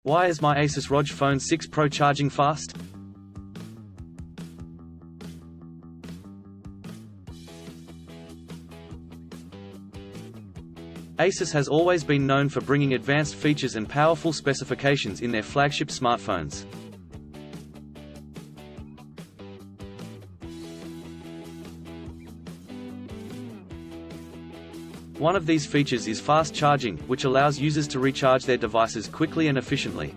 Why is my ASUS ROG Phone 6 Pro charging fast? ASUS has always been known for bringing advanced features and powerful specifications in their flagship smartphones. One of these features is fast charging, which allows users to recharge their devices quickly and efficiently.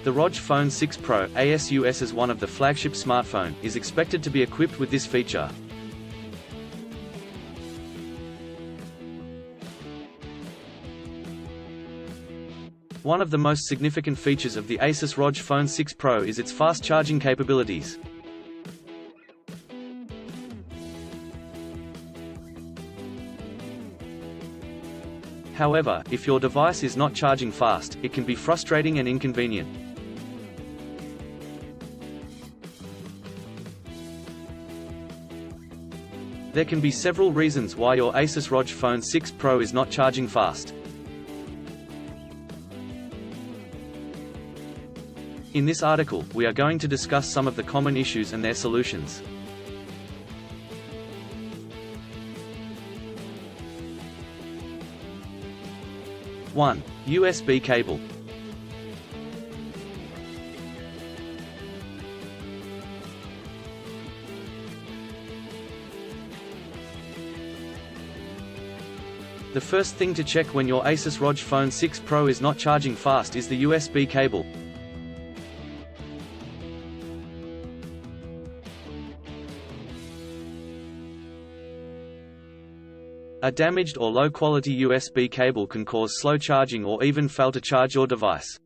The ROG Phone 6 Pro, ASUS as one of the flagship smartphone, is expected to be equipped with this feature. One of the most significant features of the ASUS ROG Phone 6 Pro is its fast charging capabilities. However, if your device is not charging fast, it can be frustrating and inconvenient. There can be several reasons why your ASUS ROG Phone 6 Pro is not charging fast. In this article, we are going to discuss some of the common issues and their solutions. One, USB cable. The first thing to check when your ASUS ROG Phone 6 Pro is not charging fast is the USB cable. A damaged or low-quality USB cable can cause slow charging or even fail to charge your device.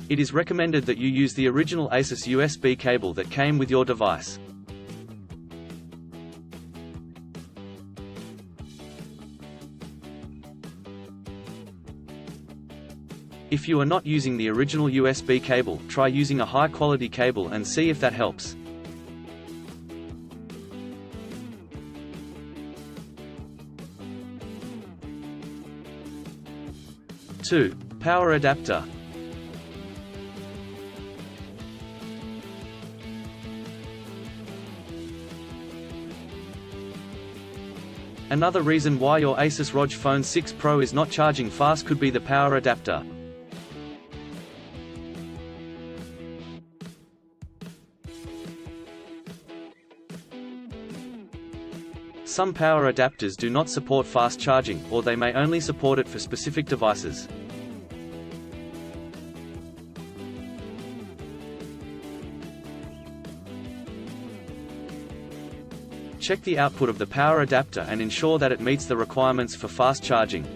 It is recommended that you use the original ASUS USB cable that came with your device. If you are not using the original USB cable, try using a high-quality cable and see if that helps. Two, power adapter. Another reason why your ASUS ROG Phone 6 Pro is not charging fast could be the power adapter. Some power adapters do not support fast charging, or they may only support it for specific devices. Check the output of the power adapter and ensure that it meets the requirements for fast charging.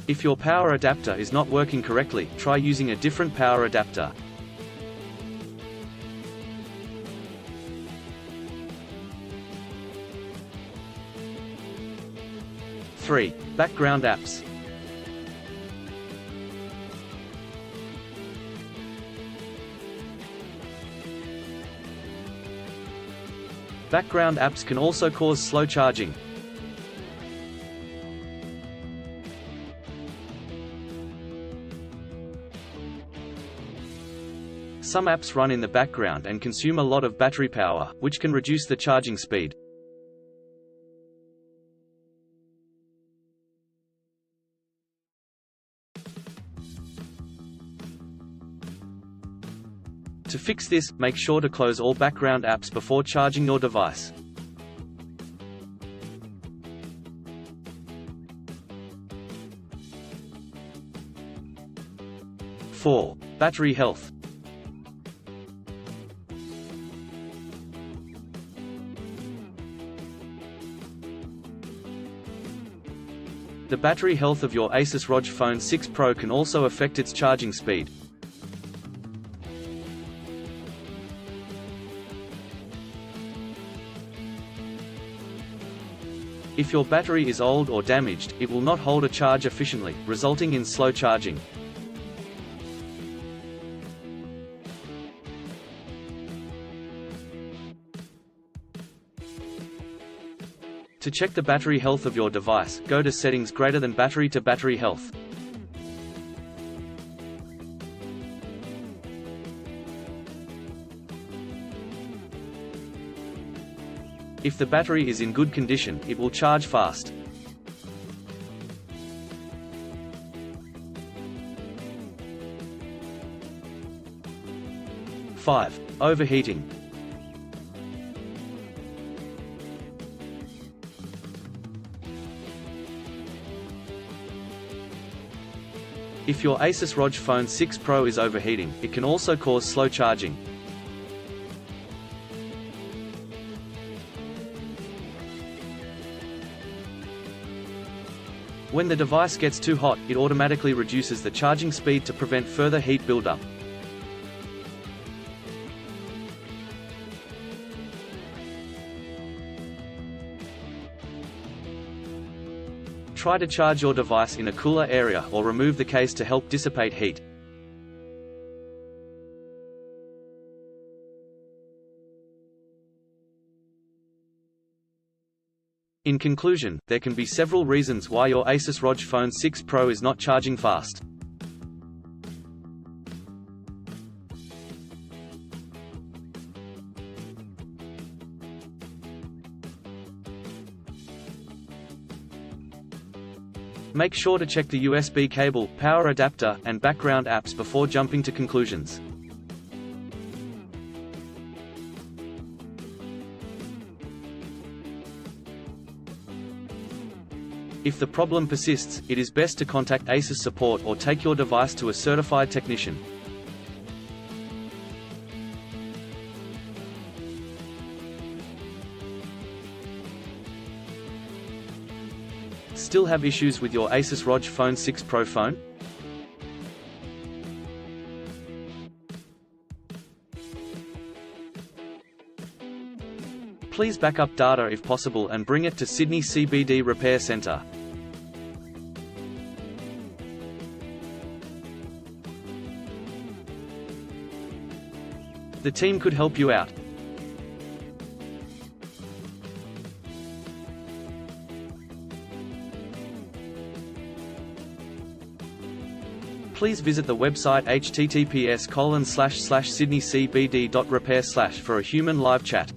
If your power adapter is not working correctly, try using a different power adapter. Three, background apps. Background apps can also cause slow charging. Some apps run in the background and consume a lot of battery power, which can reduce the charging speed. To fix this, make sure to close all background apps before charging your device. Four, battery health. The battery health of your ASUS ROG Phone 6 Pro can also affect its charging speed. If your battery is old or damaged, it will not hold a charge efficiently, resulting in slow charging. To check the battery health of your device, go to Settings greater than Battery to Battery Health. If the battery is in good condition, it will charge fast. (5) Overheating. If your ASUS ROG Phone 6 Pro is overheating, it can also cause slow charging. When the device gets too hot, it automatically reduces the charging speed to prevent further heat buildup. Try to charge your device in a cooler area or remove the case to help dissipate heat. In conclusion, there can be several reasons why your ASUS ROG Phone 6 Pro is not charging fast. Make sure to check the USB cable, power adapter, and background apps before jumping to conclusions. If the problem persists, it is best to contact ASUS support or take your device to a certified technician. Still have issues with your ASUS ROG Phone 6 Pro phone? Please back up data if possible and bring it to Sydney CBD Repair Centre. The team could help you out. Please visit the website https://sydneycbd.repair/ for a human live chat.